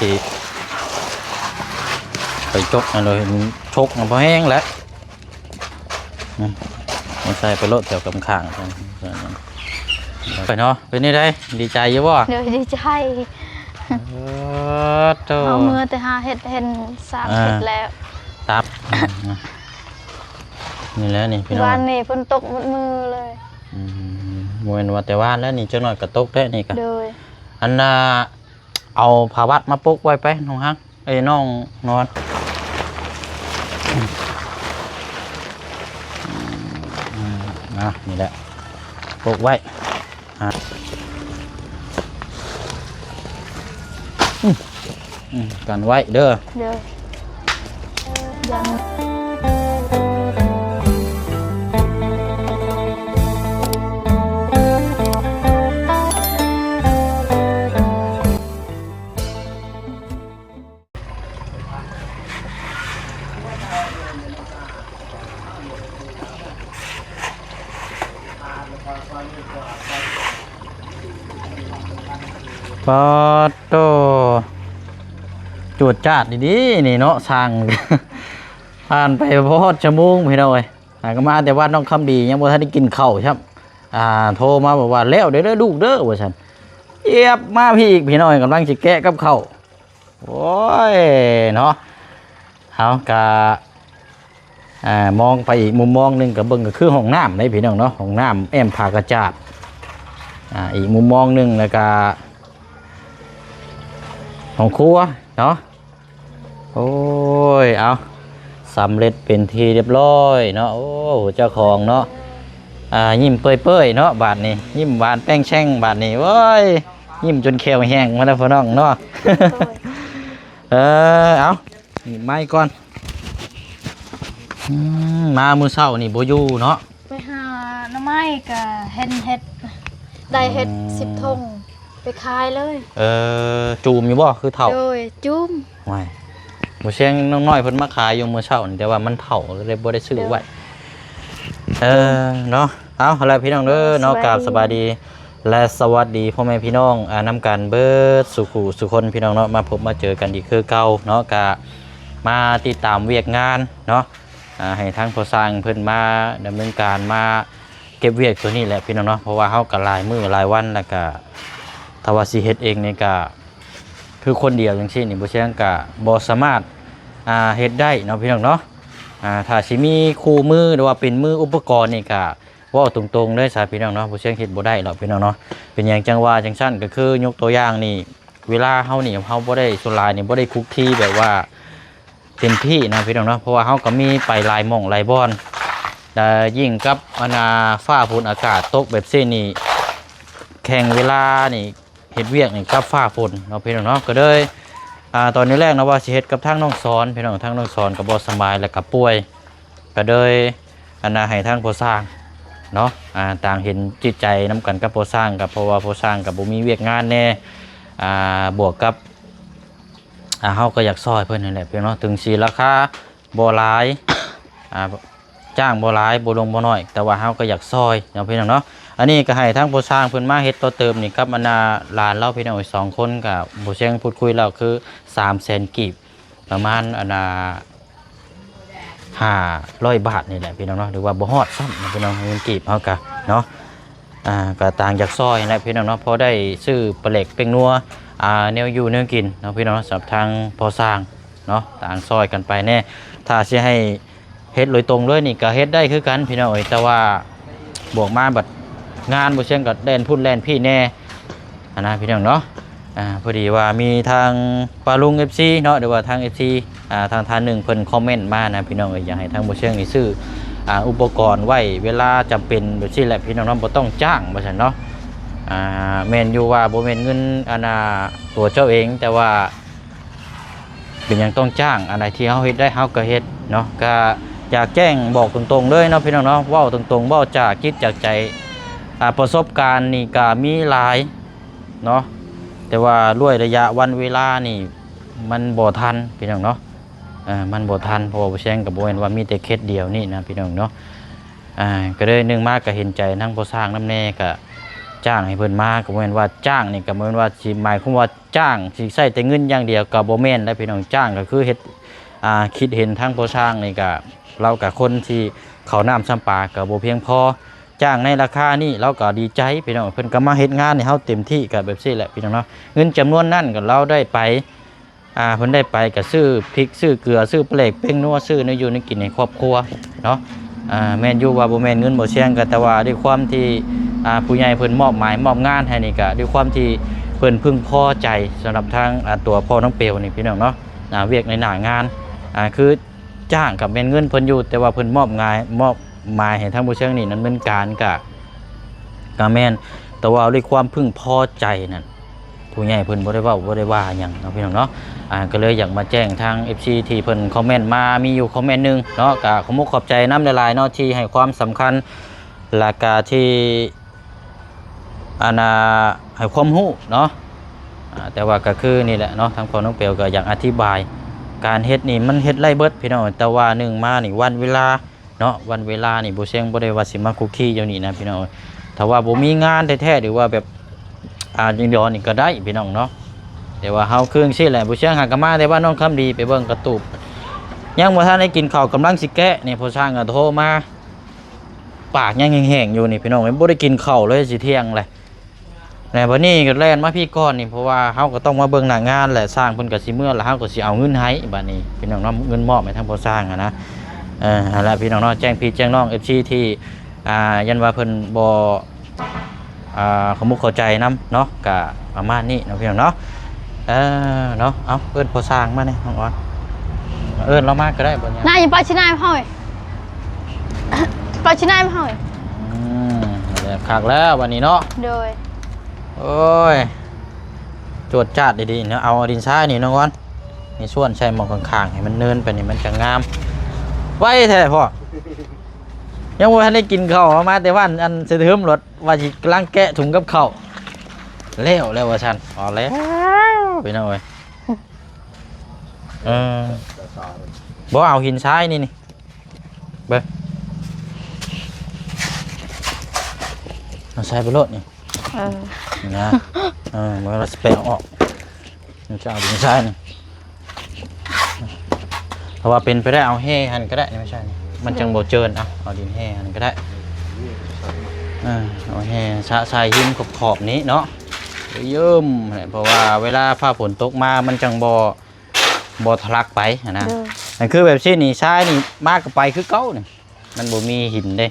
ที่ไปจกนั่นเลยชกมันพอแห้งแล้วมันใส่ไปโลดแถวกำข้างไปเนาะเป็นนี่ได้ดีใจเยอะบ่เดี๋ยวดีใจเอามือแต่หาเห็นสามเห็ดแล้วตับนี่แล้วนี่พี่น้องวันนี้ฝนตกหมดมือเลยมวยว่าแต่ว่าแล้วนี่เจ้าหน่อยกระตกได้นี่กันอันน่ะเอาผ้าวัดมาปุกไว้ไปน้องฮักไอ้น้องนอนนี่แหละปุกไว้กันไว้เด้อยังปอโตจูดจาดดีๆนี่เนาะสั่งผ่านไปพอดชั่วโมงพี่น้อยก็มาแต่ว่าน้องคำดียังบ่ทันได้กินข้าวครับโทรมาบอกว่าแล้วเด้อลูกเด้อว่าฉันเอียบมาพี่อีกพี่น้อยกำลังสิแกะกับข้าวโอ้ยเนาะเอากะมองไปอีกมุมมองนึงกับเบิ่งก็คือห้องน้ำได้พี่น้องเนาะห้องน้ำแอมผากระจาดอีกมุมมองนึงแล้วก็ห้องครัวเนาะโอ้ยเอาสำเร็จเป็นทีเรียบร้อยเนาะโอ้เจ้าของเนาะยิ้มเปื่อยๆเนาะบาดนี้ยิ้มหวานแป้งแช่งบาดนี้โอ้ยยิ้มจนแขวแห้งมาแล้วพ่อน้องเนาะเอาไม่ก่อนมามือเช้านี่โบยูเนาะไปหาหน่อไม้กับเห็ดได้เห็ด10 ธงไปขายเลยจูมอยู่บ่คือเถ่าโดยจุ่มไม่หมูเชียงน้อยเพิ่นมาขายอยู่มื้อเช้าแต่ว่ามันเถ่าเลยบ่ได้ซื้อไว้เนาะเอาอะไรพี่น้องเด้อเนาะกราบสบายดีและสวัสดีพ่อแม่พี่น้องนำกันเบิดสุคนพี่น้องเนาะมาพบมาเจอกันอีกคือเก่าเนาะกะมาติดตามเวียกงานเนาะให้ทางผู้สร้างเพิ่นมาดำเนินการมาเก็บเวียกตัวนี้แหละพี่น้องเนาะเพราะว่าเฮาก็หลายมื้อหลายวันแล้วก็ถ้าว่าสิเฮ็ดเองนี่ก็คือคนเดียวจังซี่นี่บ่เชียงก็บ่สามารถเฮ็ดได้เนาะพี่น้องเนาะถ้าสิมีคู่มือหรือว่าเป็นมืออุปกรณ์นี่ก็เว้าตรงๆเลยซะพี่น้องเนาะบ่เชียงเฮ็ดบ่ได้หรอกพี่น้องเนาะเป็นหยังจังว่าจังซั่นก็คือยกตัวอย่างนี่เวลาเฮานี่เฮาบ่ได้ส่วนหลายนี่บ่ได้คุกคีแบบว่าเต็มที่นะพี่น้องเนาะเพราะว่าเฮาก็มีไปหลายหม่องหลายบ่อนแต่ยิ่งกับฟ้าฝนอากาศตกแบบซี่นี่แข่งเวลานี่เฮ็ดเวียกนี่กับฟ้าฝนเนาะพี่น้องเนาะก็เลยตอนนี้แรกนะว่าสิเฮ็ดกับทางน้องสอนพี่น้องทางน้องสอนก็บ่สบายแล้วก็ป่วยก็เลยให้ทางผู้สร้างเนาะต่างเห็นจิตใจนํกันกับผู้สร้างกับเพราะว่าผู้สร้างก็บ่มีเวียกงานแน่บวกกับเฮาก็อยากซอยเพิ่นนั่นแหละพี่น้องถึงสิราคาบ่หลายจ้างบ่หลายบ่ลงบ่น้อยแต่ว่าเฮาก็อยากซอยเนาะพี่น้องเนาะอันนี้ก็ให้ทั้งผู้สร้างเพิ่นมาเฮ็ดต่อเติมนี่ครับหลานเราพี่น้องอีก2คนกับบ่เชียงพูดคุยแล้วคือ300,000กีบประมาณ500 บาทนี่แหละพี่น้องเนาะหรือว่าบ่ฮอดซ้ำพี่น้องเงินกีบเฮาก็เนาะก็ต่างจากซอยนะพี่น้องเนาะพอได้ซื้อปลาเล็กเป็งนัวแนวอยู่แนวกินเนาะพี่น้องสำหรับทางพอสร้างเนาะต่างซอยกันไปแน่ถ้าสิให้เฮ็ดโดยตรงเลยนี่ก็เฮ็ดได้คือกันพี่น้องแต่ว่าบวกมาบัดงานบ่เชียงกับแดนพุ่นแลนพี่แน่นะพี่น้องเนาะพอดีว่ามีทางปาลุง FC เนาะหรือว่าทาง FC ทางท่านหนึ่งเพิ่นคอมเมนต์มานะพี่น้องอยากให้ทางบ่เชียงนี่ซื้ออุปกรณ์ไว้เวลาจำเป็นแบบนี้แหละพี่น้องบ่ต้องจ้างว่าซั่นเนาะแม่นอยู่ว่าบ่แม่นเงินตัวเจ้าเองแต่ว่าเป็นยังต้องจ้างอะไรที่เฮาเฮ็ดได้เฮาก็เฮ็ดเนาะก็อยากแจ้งบอกตรงๆเลยเนาะพี่น้องเนาะเว้าตรงๆเว้าจากคิดจากใจประสบการณ์นี่ก็มีหลายเนาะแต่ว่าด้วยระยะวันเวลานี่มันบ่ทันพี่น้องเนาะมันบ่ทันเพราะว่าบ่แช่งกับบ่แม่นว่ามีแต่เคสเดียวนี่นะพี่น้องเนาะก็เลยนึงมากก็เห็นใจทั้งผู้สร้างน้ำแน่ก็จ้างให้เพิ่นมาก็บ่แม่นว่าจ้างนี่ก็บ่แม่นว่าสิหมายความว่า จ้างสิใช้แต่เงินอย่างเดียวก็บ่แม่นได้พี่น้องจ้างก็คือเฮ็ดคิดเห็นทางผู้สร้างนี่ก็เรากับคนที่เขาน้ำซ้ำปลาก็บ่เพียงพอจ้างในราคานี่เราก็ดีใจพี่น้องเพิ่นก็มาเฮ็ดงานให้เฮาเต็มที่ก็แบบซี่แหละพี่น้องเนาะเงินจำนวนนั้นก็เราได้ไปเพิ่นได้ไปก็ซื้อพริกซื้อเกลือซื้อปลาแหลกเป้งนัวซื้อเนื้ออยู่ในกินในครอบครัวเนาะแม่นอยู่ว่าบ่แม่นเงินบ่เชียงก็แต่ว่าด้วยความที่ผู้ใหญ่เพิ่นมอบหมายมอบงานให้นี่ก็ด้วยความที่เพิ่นพึงพอใจสำหรับทางตัวพ่อน้องเปียวนี่พี่น้องเนาะเวียกในหน้างานคือจ้างกับแม่นเงินเพิ่นอยู่แต่ว่าเพิ่นมอบหมายให้ทางผู้เชียงนี่นั้นเป็นการก็แม่นแต่ว่าด้วยความพึงพอใจนั่นผู้ใหญ่เพิ่นบ่ได้เว้าบ่ได้ว่าหยังเนาะพี่น้องเนาะก็เลยอยากมาแจ้งทาง FC ที่เพิ่นคอมเมนต์มามีอยู่คอมเมนต์นึงเนาะก็ขอบใจนำหลายๆเนาะที่ให้ความสำคัญและก็ที่ให้ความรู้เนาะแต่ว่าก็คือนี่แหละเนาะทางพ่อน้องเปียวก็อยากอธิบายการเฮ็ดนี่มันเฮ็ดไล่เบิดพี่น้องแต่ว่านึงมานี่วันเวลาเนาะวันเวลานี่บ่เชียงบ่ได้ว่าสิมาคุกคีอยู่นี่นะพี่น้องถ้าว่าบ่มีงานแท้ๆหรือว่าแบบยิงยอนนี่ก็ได้พี่น้องเนาะแต่ว่าเฮาคือจังซี่แหละบ่เชียงหากมาแต่ว่าน้องคำดีไปเบิ่งกระตูบยังบ่ทันได้กินข้าวกำลังสิแกะนี่พ่อช่างก็โทรมาปากยังแห้งๆอยู่นี่พี่น้องบ่ได้กินข้าวเลยสิเที่ยงเลยแต่บัดนี้ก็แล่นมาพี่ก่อนนี่เพราะว่าเฮาก็ต้องมาเบิ่งหน้างานแหละสร้างเพิ่นก็สิเมื่อแล้วเฮาก็สิเอาเงินให้บัดนี้พี่น้องเนาะเงินมอบให้ทางพ่อสร้างนะนั่นแหละพี่น้องเนาะแจ้งพี่แจ้งน้อง FC ที่ยันว่าเพิ่นบ่ขมุกเข้าใจนำเนาะก็ประมาณนี้เนาะพี่น้องเนาะเนาะเอาเอิ้นพ่อสร้างมานี่น้องออนเอิ้นเรามาก็ได้บ่เนี่ยนายอย่าปล่อยชินายมาเฮาปล่อยชินายมาเฮาแล้วคักแล้ววันนี้เนาะโดยโอ้ยจวดจ้าดดีๆเนาะเอาดินทรายนี่น้องออนนี่ส่วนใช้หมองข้างๆให้มันเนินไปนี่มันจะงามไว้แท้พ่อยังบ่ทันได้กินข้าวมาแต่ว่าอันสิถึมรถว่าสิกำลังแกะถุงกับข้าวแล้วว่าซั่นอ๋อแล้วไปหน่อยบ่เอาหินทรายนี่เบิ่งเอาทรายไปโลดนี่นะมันเราสเปรย์ออกมันจะเอาหินทรายนี่เพราะว่าเป็นไปได้เอาแห่หันก็ได้ไม่ใช่นี่มันจังโบเจินเอาดินแห่หันก็ได้เอาแห่ใส่หินขอบนี้เนาะเยิ่มเพราะว่าเวลาฟ้าฝนตกมามันจังบ่ทะลักไปนะนั่นคือแบบนี้นี่ทรายนี่มากกับไปคือเก้านี่มันบ่มีหินเด้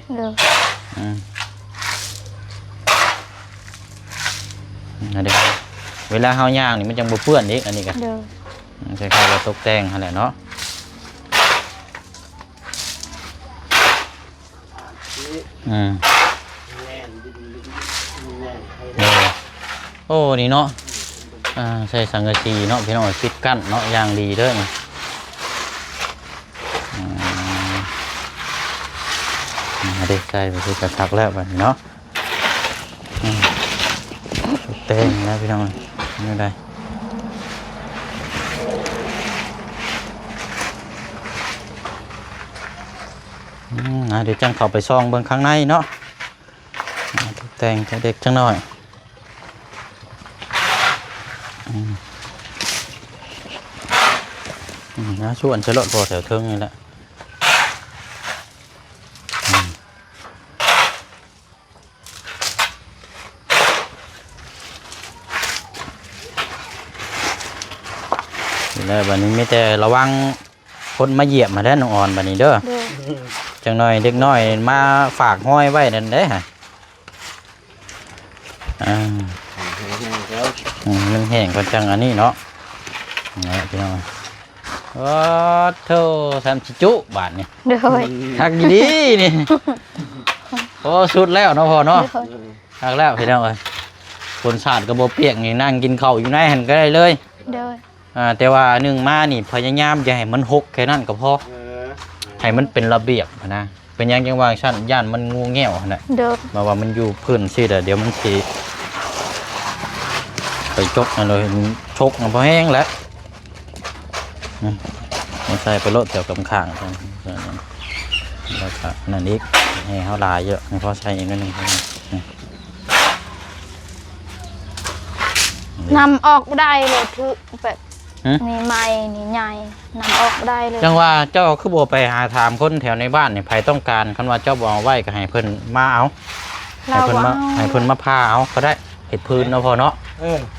นั่นเด้เวลาเฮาย่างนี่มันจังบ่เปื้อนอีกอันนี้ก็ใช้ข้าวตกแต่งหั่นแหละเนาะโอ้นี่เนาะใส่สังกะสีเนาะพี่น้องปิดกั้นเนาะอย่างดีเด้อนี่ได้ใส่ไปที่กระทักแล้วบัดนี้เนาะเต้นนะพี่น้องไม่ได้เดี๋ยวจังเข้าไปซองเบิ่งข้างในเนาะแต่งเด็กจังหน่อยนะชวนจะลดพอแถวเทิงนี่แหละแล้วบัดนี้ไม่แต่ระวังคนมาเหยียบมาได้น้องอ่อนบัดนี้เด้อจังหน่อยเด็กน้อยมาฝากห้อยไว้นั่นเด้ฮะมันแห้งก็จังอันนี้เนาะนี่พี่น้องโอ้โธ่ทำชิจุบาทนี่ทักดีนี่โอ้สุดแล้วเนาะพอเนาะทักแล้วพี่น้องเลยคนสาดกระโบเปียกนี่นั่งกินข้าวอยู่ในหันก็ได้เลยแต่ว่าหนึ่งมานี่พยายามอย่าให้มันหกแค่นั้นก็พอให้มันเป็นระเบียบนะเป็นยังจังหวะชั้นย่านมันงูแง่วนะมาว่ามันอยู่พื้นสิเดี๋ยวมันสีไปจกเลยชกมันพอแห้งแล้วมันใส่ไปโลดเกี่ยวกับข้างแล้วก็นั่นอีกให้เขาลายเยอะให้เขาใช้อีกนิดนึง นำออกได้เลยถือแบบ หึ นี่ไม้นี่ใหญ่นำออกได้เลย จังว่าเจ้าคือบ่ไปหาถามคนแถวในบ้านนี่ไผต้องการคันว่าเจ้าบ่เอาไว้ก็ให้เพิ่นมาเอาให้ เรา เพิ่นมา เอา ให้เพิ่นมาพาเอาก็ได้เฮ็ดพื้นเนาะพ่อเนาะ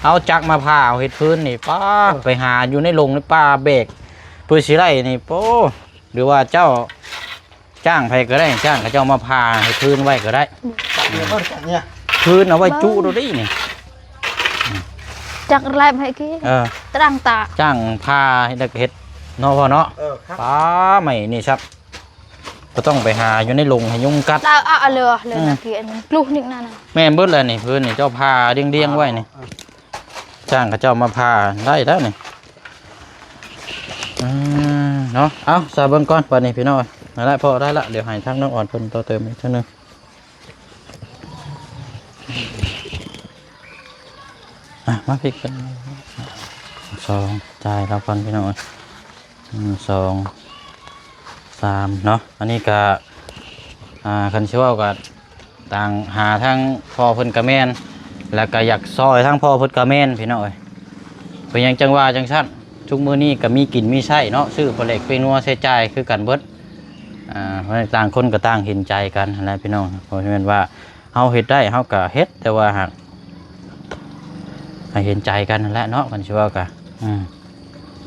เอาจักรมาพาเอาเฮ็ดพื้นนี่ป้าไปหาอยู่ในโรงในป่าเบรกปืนสิไล่นี่โป้หรือว่าเจ้าจ้างไผก็ได้จ้างเขาเจ้ามาพาเฮ็ดพื้นไว้ก็ได้ เนี่ย พื้นเอาไว้จุดูดินี่ จักรแลบให้กี้ ตรังตา จ้างพาให้เด็กเฮ็ดเนาะพ่อเนาะ ครับ ป้าไม่นี่ครับก็ต้องไปหาอยู่ในโรงให้ยุงกัด เราเอาเลยนะกี้อันนี้กลูกนึงนั่นน่ะ แม่นเบิดเลยนี่พื้นนี่เจ้าพาเรียงๆไว้นี่จ้างเขาเจ้ามาพาได้แล้วนี่เนาะเอาซาเบิ่งก่อนบัดนี้พี่น้อยได้พอได้ละเดี๋ยวให้ทางน้องอ่อนเพิ่นต่อเติมอีกเท่านึงมาพริกกัน2จ่ายแล้วก่อนพี่น้อย2 3เนาะอันนี้ก็คันสิเว้าก็ต่างหาทั้งพ่อเพิ่นกะแม่นแล้วก็อยากซอยทั้งพ่อเพิ่นกะแม่นพี่น้อยเป็นหยังจังว่าจังซั่นทุกมื้อนี้ก็มีกินมีใช้เนาะซื้อปลาเล็กไปนัวใช้จ่ายคือกันเบิดเพราะต่างคนก็ต่างเห็นใจกันนั่นแหละพี่น้องเพราะฉะนั้นว่าเฮาเฮ็ดได้เฮาก็เฮ็ดแต่ว่าหากให้เห็นใจกันนั่นแหละเนาะมันสิว่าก็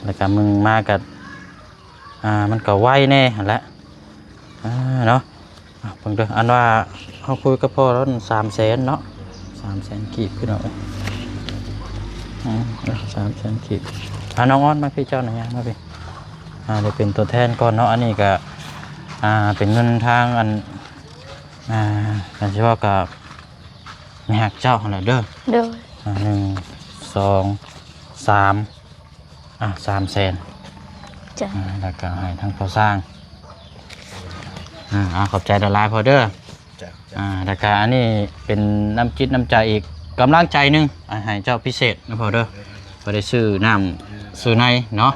แล้วก็มึงมาก็มันก็ไวแน่นั่นแหละเนาะเพิ่นเด้ออันว่าเฮาคุยกับพ่อแล้ว300,000เนาะ300,000กีบพี่น้อง300,000กีบน้องอ้อนมาพี่เจ้าหน่อยมาพี่เดี๋ยวเป็นตัวแทนก่อนเนาะอันนี้ก็เป็นเงินทางอันชื่อว่ากับแม่หักเจ้าอะไรเด้อ เด้อ 1 2 3 300,000 จ้ะ แล้วก็ให้ทั้งพอสร้างขอบใจดอลลาร์พอเด้อแล้วก็อันนี้เป็นน้ำจิตน้ำใจอีกกำลังใจหนึงให้เจ้าพิเศษนะพอเด้อพอได้ซื้อน้ำซื้อในเนาะ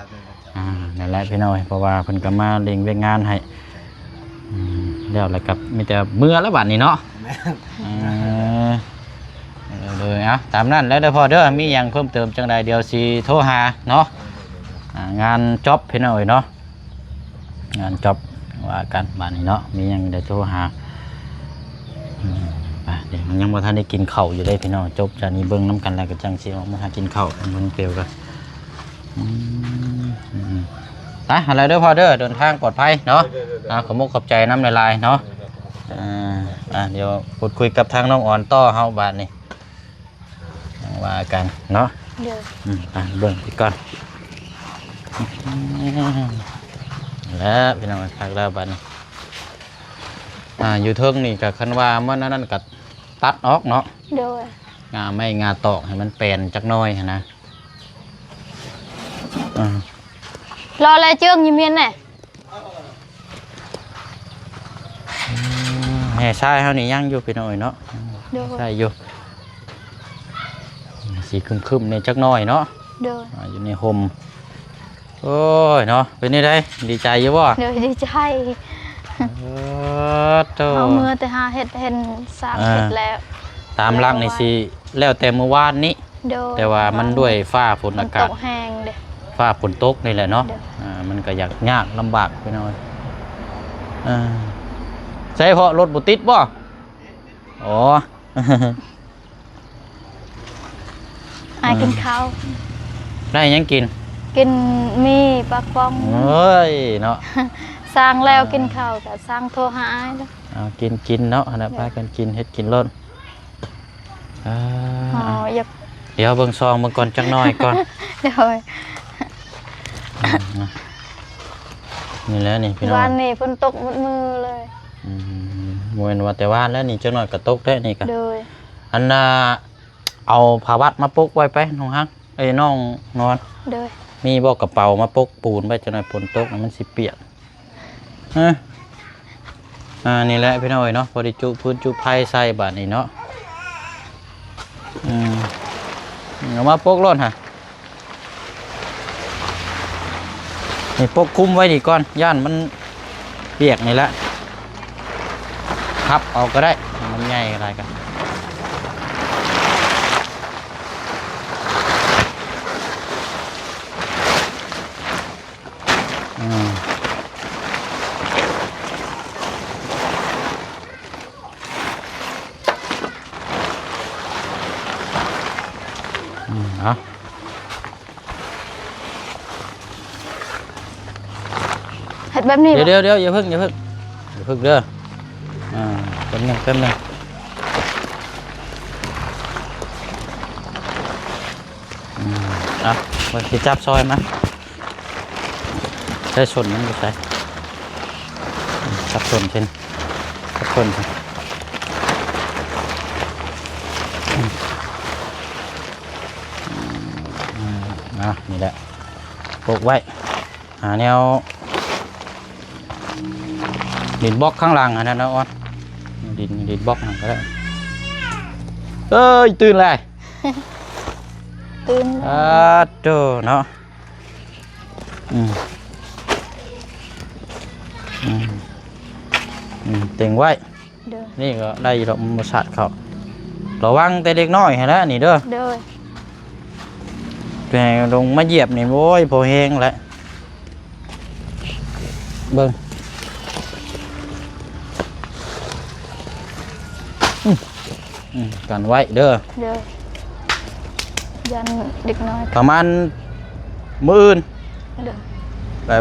นั่นแหละพี่น้อยเพราะว่าเพิ่นก็มาเล็งเวียงงานให้แล้วกับมีแต่เมื่อแล้วบัดนี้เนาะเลยตามนั้นแล้วเด้อพอเด้อมีหยังเพิ่มเติมจังใดเดี๋ยวสิโทรหาเนาะงานจ็อบพี่น้อยเนาะงานจ็อบว่ากันบัดนี้เนาะมีหยังเดี๋ยวโทรหาเดี๋ยวยังบ่ทันได้กินข้าวอยู่เลยพี่น้องจบจากนี้เบิ่งน้ำกันแล้วก็จังสิออกมาหากินข้าวมันเปรี้ยวกันอะไรเด้อพอเด้อเดินทางปลอดภัยเนาะขอบมุกขอบใจน้ำลายๆเนาะเดี๋ยวพูดคุยกับทางน้องอ่อนต่อเฮาบาดนี้ว่ากันเนาะ เด้อ เบิ่งพี่ก่อนแล้วพี่น้องทักแล้วบาดนี้อยู่เทิงนี่กับคันว่าเมื่อนั้นก็ตัดออกเนาะ เด้อ ไม่งาตอกให้มันแปลนจักหน้อยนะรออะไรเจื้องยิ้มเย็นแน่ แม่ชายเฮานี่ยังอยู่พี่น้อยเนาะ เด้อ ใช่อยู่สีคึมๆในจักหน้อยเนาะ เด้อ อยู่ในห่มโอ้ยเนาะเป็นนี่ได้ดีใจอยู่บ่ เด้อดีใจ โต เอามือแต่หาเห็น3เห็ดแล้ว ตามรังนี่สิแล้วแต่เมื่อวานนี้ เด้อ แต่ว่ามันด้วยฟ้าฝน มั อาน กา ต ศ กแห้งเด้อ ฟ้าฝนตกนี่แหละเนาะ เด้อ มันก็ยากลำบากไปหน่อยใช่เพราะรถบุติดบ่อ๋อ กินข้าว ได้ยังกิน กินมีปลาป้อง เฮ้ยเนาะ สร้างแล้วกินข้าวก็สร้างโทรหาอ้ายเด้อ เอากินเนาะนะพากันกินเฮ็ดกินล้น อยาก เดี๋ยวเบิ่งซองเบิ่งก่อนจักหน่อยก่อน เด้อ นี่แหล้วนี่พี่น้อง วันนี้ฝนตกหมดมือเลย มวยนว่าแต่ว่าแล้วนี่จักหน่อยก็ตกได้นี่ก็ เด้อ อันน่ะเอาผ้าวัดมาปกไว้ไปน้องฮักน้องนอน เด้อ มีบ่กระเป๋ามาปกปูนไว้จักหน่อยฝนตกมันสิเปียกนี่แหละพี่น้อยเนาะพอดีจุพื้นจุไผ่ใส่บาดนี้เนาะเอามาปกร้อนฮะนี่ปกคุมไว้ดีก่อนย่านมันเปียกนี่แหละพับเอาก็ได้มันใหญ่อะไรกัน เอา เฮ็ดแบบนี้ เดี๋ยวอย่าเพิ่งเด้อแป๊บนึงมาสิจับซอยมาใช้ชนมันไม่ใช่จับชนเช่นจับชนเช่นนี่แหละปลูกไว้หาแนวดินบล็อกข้างหลังนะนะอ้อนดินบล็อกก็ได้เอ้ยตื่นเลย ตื่น โตเนาะเต็งไว้นี่ก็ได้ดอกมะสัดเขาระวังแต่เด็กน้อยเห็นแล้วนี่เด้อแต่ลงมาเหยียบนี่โว้ยพอแห้งแล้วเบิ่งกันไว้เด้อยันเด็กน้อย ประมาณมื้ออื่น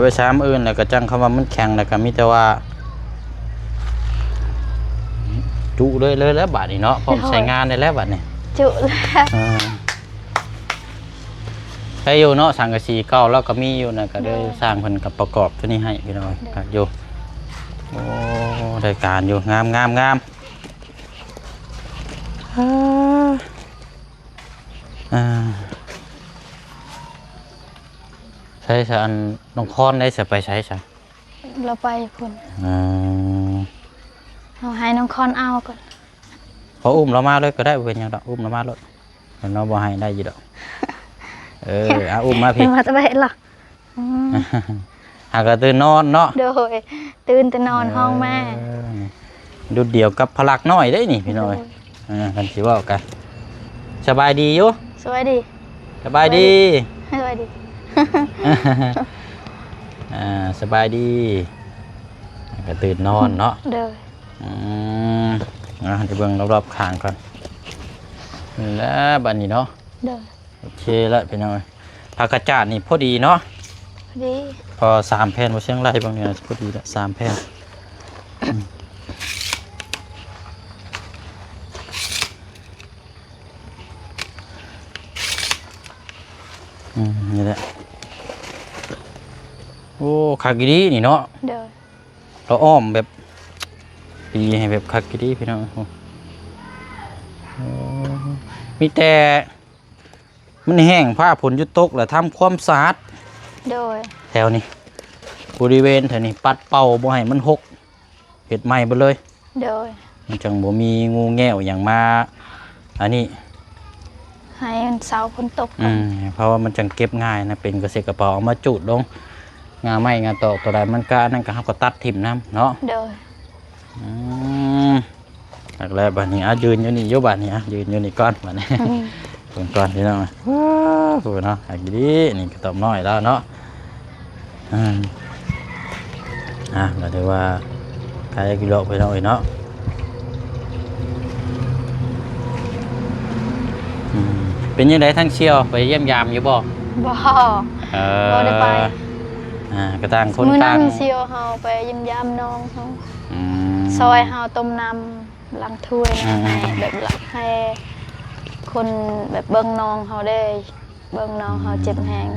ไปช้ามื้ออื่นแล้วก็จังคำว่ามันแข็งแล้วก็มีแต่ว่าจุเลยแล้วบาดนี้เนาะพร้อมใช้งานได้แล้วบาดนี้จุแล้วใช้อยู่เนาะสังกะสีเก่าแล้วก็มีอยู่นะก็ได้สร้างเพิ่นกับประกอบตัวนี้ให้พี่น้อยก็อยู่โอ้ได้การอยู่งามใช้สันน้องคอนได้จะไปใช้ใช่เราไปพุ่นเอาให้น้องคอนเอาก่อนพออุ้มเรามาเลยก็ได้เป็นยังดอกอุ้มเรามาเลยเราบ่ให้ได้ยี่ดอกอุ้มมาพี่มาจะไปเห็นหรอหากตื่นนอนเนาะโดยตื่นแต่นอนห้องแม่ดูเดี่ยวกับพลักน้อยได้นี่พี่น้อยกันสิว่ากันสบายดีอยู่สบายดีสบายดีสบายดีก็ตื่นนอนเนาะเด้อจะเบิ่งรอบๆข้างก่อนแล้วบัดนี้เนาะโอเคแล้วพี่น้อยผักกระจาดนี่พอดีเนาะพอดีพอ3 แผ่นบ่เชียงรายบางเนี่ยพอดีละ3 แผ่นนี่แหละโอ้คักดีนี่เนาะเราอ้อมแบบปีให้แบบคักดีพี่น้องมีแต่มันแห้งผ้าผลยุตกแล้วทำความสะอาดแถวนี้บริเวณแถวนี้ปัดเป่าบ่ให้มันหกเห็ดใหม่ไปเลยมันจังบ่มีงูแง่วอย่างมาอันนี้ให้เสาฝนตกเพราะว่ามันจังเก็บง่ายนะเป็นกระเสกระเป๋าเอามาจุดลงงาไม้งาตอกตัวใดมันก็นั่นก็เขาก็ตัดถิ่มน้ำเนาะแล้วบ้านนี้ยืนอยู่นี่อยู่บ้านนี้ยืนอยู่นี่ก้อนบ้านนี้ก่อนพี่น้องถูกเนาะอันนี้นี่ก็ตอบน้อยแล้วเนาะเราถือว่าใครกิโลไปหน่อยเนาะเป็นยังไงทั้งเชี่ยวไปเยี่ยมยามอยู่บ่ได้ไปกระต่างคนต่างเชี่ยวเฮาไปเยี่ยมยามน้องเขาซอยเฮาต้มน้ำล้างถ้วยให้แบบหลักให้คนแบบเบิ้งน้องเขาได้เบิ้งน้องเขาเจ็บแห้ง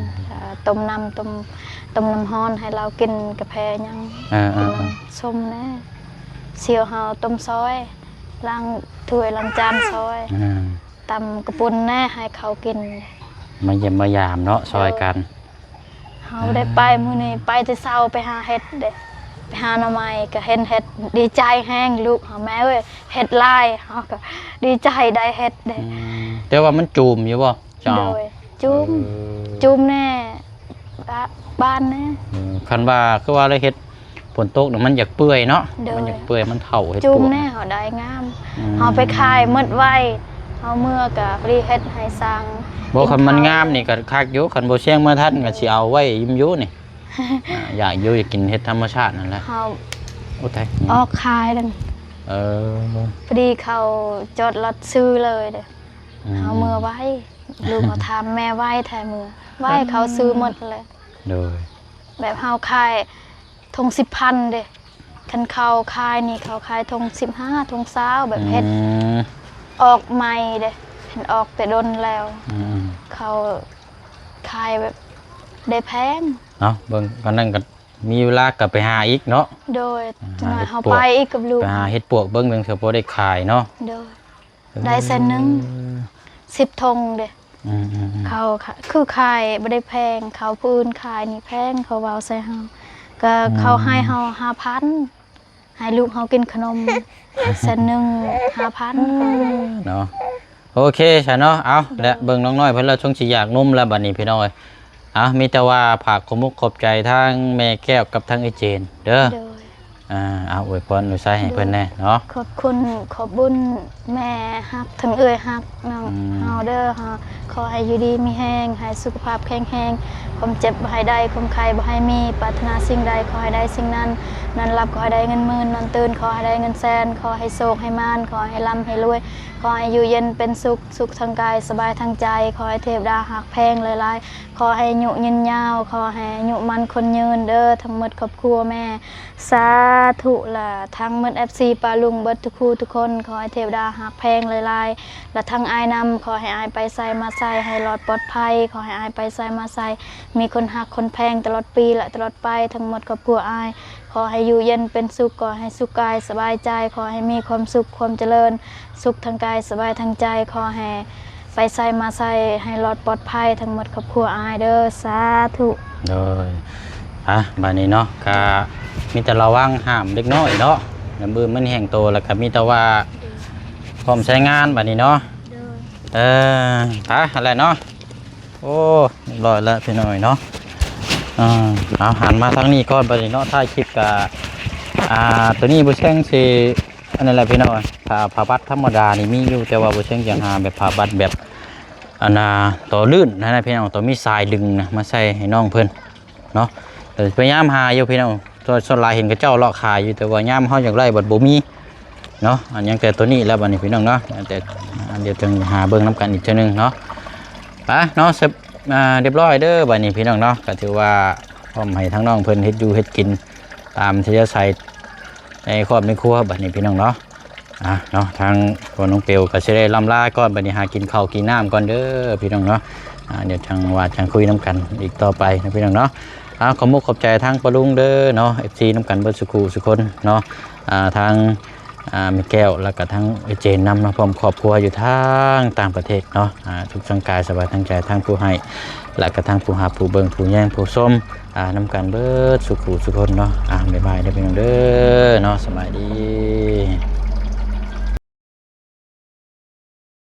ต้มน้ำฮ้อนให้เรากินกาแฟยังส้มนะเชี่ยวเฮาต้มซอยล้างถ้วยล้างจานซอยตำกระปุนแน่ให้เขากินมาเยี่ยมมายามเนาะซอยกันเขาได้ไปมื้อนี้ไปแต่เช้าไปหาเห็ดเด้ไปหาหน่อไม้ก็เห็นเห็ดดีใจแห้งลูกแม่เว้ยเห็ดลายเขาก็ดีใจได้เห็ดเด้แต่ว่ามันจูมอยู่บ่จ้าจูมแน่บ้านแน่คันว่าคือว่าเลยเห็ดฝนตกเนี่ยมันอยากเปื่อยเนาะมันอยากเปื่อยมันเถ่าเห็ดจูมแน่เขาได้งามเขาไปขายมืดไว้เขาเมื่อกับรีเฮ็ดให้สร้างบ่คันมันงามนี่ก็คักอยู่คันบ่เชียงมาทันก็สิเอาไว้ยิ้มอยู่นี่ อยากอยู่อยากกินเฮ็ดธรรมชาตินั่นแหละ เฮา โอ้ตาย ออกขายดัง เออ พอดีเขาจดรถซื้อเลยเด้เฮามือไว้ลูกเขาทำแม่ไว้แทนมือไว้เขาซื้อหมดเลย โดย แบบเฮาขายทง10,000เด้คันเขาขายนี่เขาขายทง15ทง20แบบเฮ็ด ม ออกใหม่เด้เห็นออกแต่ดนแล้ว อืม เขาขายแบบได้แพง เนาะเบิ่งก็นั่นก็มีเวลากลับไปหาอีกเนาะ โดยจังหวะ เฮ็ด เฮา ปวก ไปอีกกับลูก ไปหาเฮ็ดปวกเบิ่งเถื่อบ่ได้ขายเนาะ โดยได้แสนหนึง10 ธงเด้ อืม เขาคือขายบ่ได้แพงเขาผู้อื่นขายนี่แพงเขาเว้าใส่เฮาก็เขาให้เฮา5,000ให้ลูกเฮากินขนมแสนหนึง5,000 เนาะโอเคใช่เนาะเอาและเบิ่งน้องน้อยเพิ่นแล้วช่วงสิอยากนุ่มแล้วบัดนี้พี่น้อยเอามีแต่ว่าฝากขอมุกขอบใจทางแม่แก้วกับทางไอ้เจนเด้อ โดย เอาอวยพรอวยไสให้เพิ่นแน่เนาะ ขอบคุณขอบบุญแม่ฮักทั้งเอื้อยฮักน้อง อืม เฮาเด้อฮะขอให้อยู่ดีมีแห้งให้สุขภาพแข็งแรงความเจ็บบ่ให้ได้ความไข้บ่ให้มีปรารถนาสิ่งใดขอให้ได้สิ่งนั้นนอนหลับขอให้ได้เงินหมื่นนอนตื่นขอให้ได้เงินแสนขอให้โชคให้มานขอให้ร่ำให้รวยขอให้อยู่เย็นเป็นสุขสุขทางกายสบายทางใจขอให้เทพดาหักแพงหลายๆขอให้อายุยืนยาวขอให้อายุมันคนยืนเด้อทั้งหมดครอบครัวแม่สาธุล่ะทั้งหมด FC ปาลุงเบิดทุกคู่ทุกคนขอให้เทพดาหักแพงหลายๆและทั้งอายนำขอให้อายไปใส่มาใส่ให้รอดปลอดภัยขอให้อายไปใส่มาใส่มีคนหักคนแพงตลอดปีและตลอดไปทั้งหมดครอบครัวอายขอให้อยู่เย็นเป็นสุขขอให้สุขกายสบายใจขอให้มีความสุขความเจริญสุขทางกายสบายทางใจขอให้ไปใส่มาใส่ให้รอดปลอดภัยทั้งหมดครอบครัวอายเด้อสาธุ โดยบัดนี้เนาะก็มีแต่ระวังห้ามเด็กน้อยเนาะน้ำมือมันแห้งโตแล้วก็มีแต่ว่าพร้อมใช้งานบัดนี้เนาะอะไรเนาะโอ้เรียบร้อยแล้วพี่น้อยเนาะเอาหันมาทางนี้ก่อนบัดนี้เนาะถ่ายคลิปกับตัวนี้บุเชงสิอันนั้นแหละพี่น้อยผ้าบัดธรรมดานี่มีอยู่แต่ว่าบุเชงจะหาแบบผ้าบัดแบบอันต่อลื่นนะพี่น้องต่อมีสายดึงนะมาใส่ให้น้องเพิ่นเนาะพยายามหาอยู่พี่น้องส่วนหลายเห็นกับเจ้าเลาะขายอยู่แต่ว่าย่ามเฮาอยากไล่บัดบ่มีเนาะอันยังแต่ตัวนี้แล้วบัดนี้พี่น้องเนาะแต่เดี๋ยวจึงหาเบิ่งนํกันอีกเทื่อนึงเนาะไปเนาะเรียบร้อยเด้อบัดนี้พี่น้องเนาะก็ถือว่าพร้อมให้ทั้งน้องเพิ่นเฮ็ดอยู่เฮ็ดกินตามที่จะใส่ในครอบในครัวบัดนี้พี่น้องเนาะเนาะทางคนน้องเปียวก็สิได้ล่ำลาก่อนบัดนี้หากินข้าวกินน้ำก่อนเด้อพี่น้องเนาะเดี๋ยวจังว่าจังคุยน้ำกันอีกต่อไปนะพี่น้องเนาะขอมุกขอบใจทางปลุงเด้อเนาะ FC น้ำกันเบิดสุขุสุคนเนาะทางมีแก้วแล้วก็ทั้งเจนนำมาพร้อมครอบครัวอยู่ทางต่างประเทศเนาะทุกสังกายสบายทั้งใจทั้งผู้ให้และก็ทั้งผู้หาผู้เบิ่งผู้แย่งผู้ส้มน้ำกันเบิดสุขุสุคนเนาะบ๊ายบายเด้อพี่น้องเด้อเนาะสบายดี